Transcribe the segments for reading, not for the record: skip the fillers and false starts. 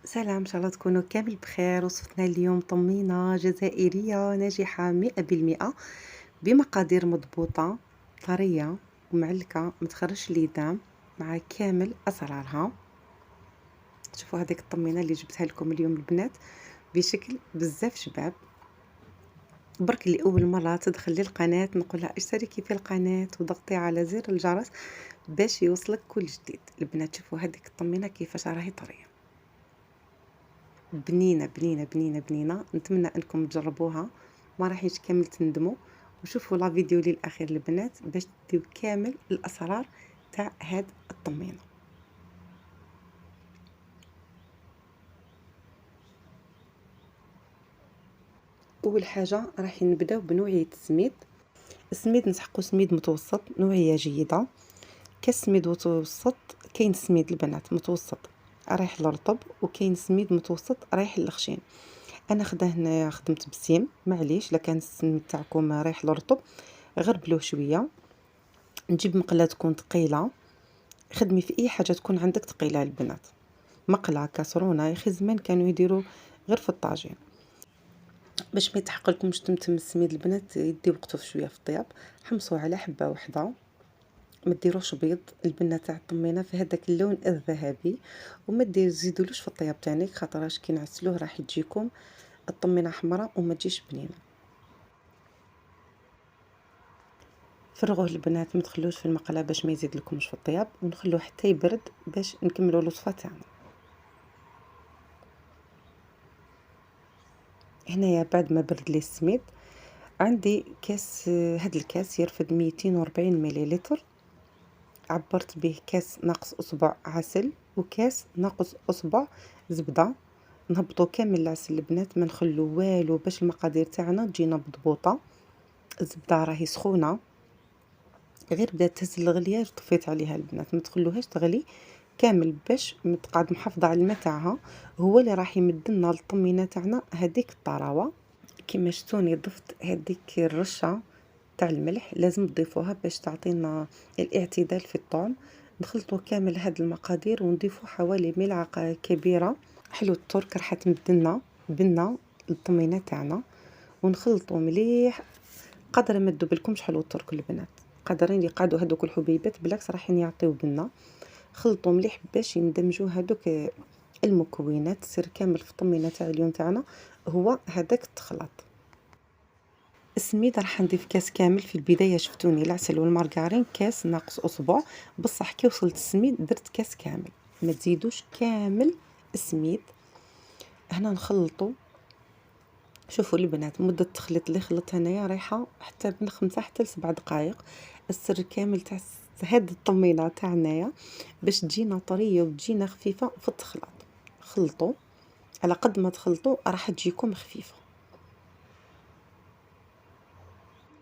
سلام، إن شاء الله تكونوا كامل بخير. وصفتنا اليوم طمينة جزائرية ناجحة 100% بمقادير مضبوطة، طرية ومعلكة متخرجش اليدام، مع كامل أسرارها. شوفوا هذيك الطمينة اللي جبتها لكم اليوم البنات بشكل بزاف شباب. برك اللي أول مرة تدخل للقناة نقولها اشتركي في القناة وضغطي على زر الجرس باش يوصلك كل جديد. البنات شوفوا هذيك الطمينة كيفاش راهي طرية، بنينة بنينة بنينة بنينة. نتمنى انكم تجربوها، ما راحيش كامل تندموا. وشوفوا لا فيديو للاخير البنات باش تديو كامل الاسرار تاع هاد الطمينة. اول حاجة راح نبداو بنوعية السميد. السميد نسحقو سميد متوسط نوعية جيدة. كاس سميد متوسط، كاين سميد البنات متوسط رايح للرطب، وكاين سميد متوسط رايح للخشين. انا هنايا خدمت بسيم، معليش لا كان السميد تاعكم رايح للرطب غربلوه شويه. نجيب مقله تكون ثقيله، خدمي في اي حاجه تكون عندك ثقيله البنات، مقله كاسرونه. يا اخي زمان كانوا يديروا غير في الطاجين باش ما يتحقلكمش تمتم السميد البنات، يدي وقته في شويه في الطياب. حمصوا على حبه واحده، ما ديروش بيض البنه تاع الطمينه في هذاك اللون الذهبي، وما تزيدولوش في الطياب تانيك خاطرش كي نعسلوه راح تجيكم الطمينه حمراء وما تجيش بنينه. فرغوه البنات، ما تخلوش في المقله باش ما يزيد لكمش في الطياب، ونخلوه حتى يبرد باش نكملوا الوصفه تاعنا. هنايا بعد ما برد لي السميد عندي كاس، هاد الكاس يرفد 240 مليلتر. عبرت به كاس ناقص اصبع عسل وكاس ناقص اصبع زبده. نهبطوا كامل العسل البنات، ما نخلو والو باش المقادير تاعنا تجينا مضبوطه. الزبده راهي سخونه، غير بدات تهز الغلياج طفيت عليها البنات، ما تخلوهاش تغلي كامل باش تقعد محافظه على الماء تاعها. هو اللي راح يمد لنا الطمينه تاعنا هذيك الطراوه. كيما شفتوني ضفت هذيك الرشه تاع الملح، لازم تضيفوها باش تعطينا الاعتدال في الطعم. نخلطوا كامل هاد المقادير ونضيفوا حوالي ملعقه كبيره حلو الترك راح تمدلنا بنا الطمينه تاعنا. ونخلطوا مليح قدر ما تدوبلكمش حلو الترك البنات، قادرين يقعدوا هذوك الحبيبات بالعكس راحين يعطيو بنا. خلطوا مليح باش يندمجوا هذوك المكونات. سر كامل في الطمينه تاع اليوم تاعنا هو هذاك التخلط. السميد راح نضيف كاس كامل. في البدايه شفتوني العسل والمارغرين كاس ناقص اصبع، بصح كي وصلت السميد درت كاس كامل، ما تزيدوش كامل السميد. هنا نخلطوا. شوفوا البنات مدة التخليط اللي خلطتها انايا رايحة حتى من 5 حتى ل7 دقائق. السر كامل تاع هاد الطمينة تاعنايا باش تجينا طرية وتجينا خفيفة في التخلاط. خلطوا على قد ما تخلطوا راح تجيكم خفيفة.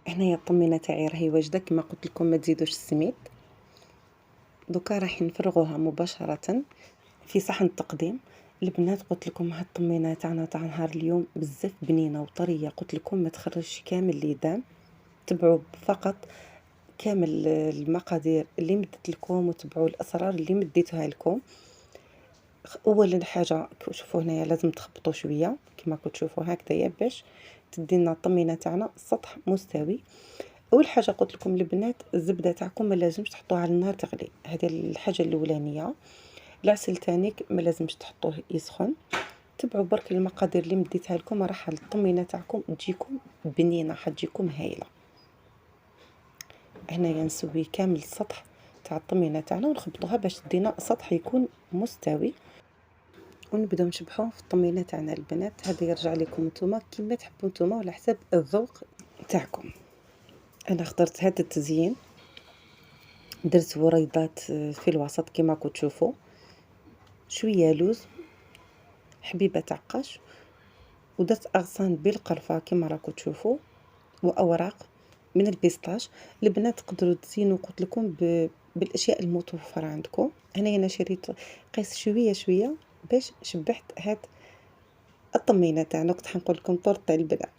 هنايا الطمينة تاعي راهي واجدة كما قلت لكم، ما تزيدوش السميد. دوكا راح نفرغوها مباشرة في صحن التقديم. البنات قلت لكم هاد الطمينة تاعنا تاع نهار اليوم بزاف بنينة وطرية، قلت لكم ما تخرجش كامل ليدام. تبعوا فقط كامل المقادير اللي مدت لكم وتبعوا الاسرار اللي مديتها لكم. اول حاجه شوفوا هنايا لازم تخبطوا شويه كما كنتوا تشوفوا هكذايا باش تدينا الطمينه تاعنا سطح مستوي. اول حاجه قلت لكم البنات الزبده تاعكم ما لازمش تحطوها على النار تغلي، هذه الحاجه الاولانيه. العسل تانيك ما لازمش تحطوه يسخن. تبعوا برك المقادير اللي مديتها لكم راح الطمينه تاعكم تجيكم بنينه، حتجيكم هايله. هنايا نسوي كامل السطح تاع الطمينه تاعنا ونخبطوها باش تدينا سطح يكون مستوي. ونبداو نشبحوه في الطمينه تاعنا البنات. هذا يرجع لكم نتوما كيما تحبوا نتوما وعلى حساب الذوق تاعكم. انا اخترت هذا التزيين، درت وريضات في الوسط كما كنتوا تشوفوا، شويه لوز، حبيبه تاع قش، ودرت اغصان بالقرفه كما راكم تشوفوا، واوراق من البيستاش. البنات تقدروا تزينوا قلت لكم بالاشياء المتوفره عندكم. هنا انا شريت قيس شويه شويه باش شبحت هاد الطمينه تاعنا. كنت حنقول لكم طرط تاع البنات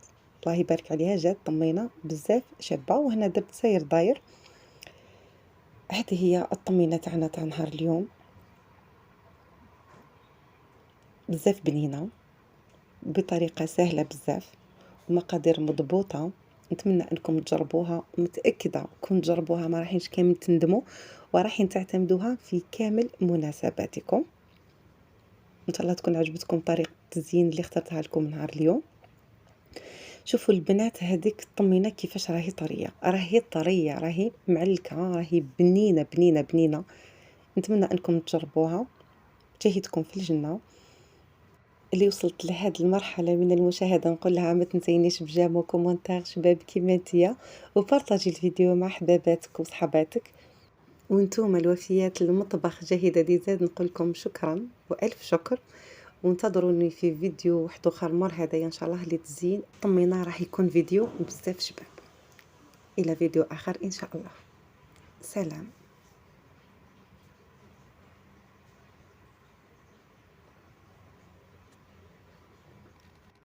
الله يبارك عليها، جات طمينه بزاف شابه. وهنا درت ساير داير. هذه هي الطمينه تاعنا تاع نهار اليوم. بزاف بنينة بطريقة سهلة بزاف ومقادير مضبوطة. نتمنى انكم تجربوها، متأكدة كون تجربوها ما راحينش كامل تندموا وراحين تعتمدوها في كامل مناسباتكم. ان شاء الله تكون عجبتكم طريقة التزيين اللي اخترتها لكم نهار اليوم. شوفوا البنات هذيك الطمينة كيفاش راهي طرية، راهي طرية، راهي معلكة، راهي بنينة بنينة بنينة. نتمنى انكم تجربوها، تشاهدكم في الجنة. اللي وصلت لهاد المرحلة من المشاهدة نقول لها ما تنسينيش بجيم وكومنتار شباب كيما نتيا، وبارطاجي الفيديو مع حباباتك وصحباتك. وانتم الوفيات للمطبخ جاهدة ديزاد نقول لكم شكرا والف شكر، وانتظروني في فيديو واحد اخر مر هذايا ان شاء الله للتزيين طمينه. راح يكون فيديو بزاف شباب. الى فيديو اخر ان شاء الله. سلام.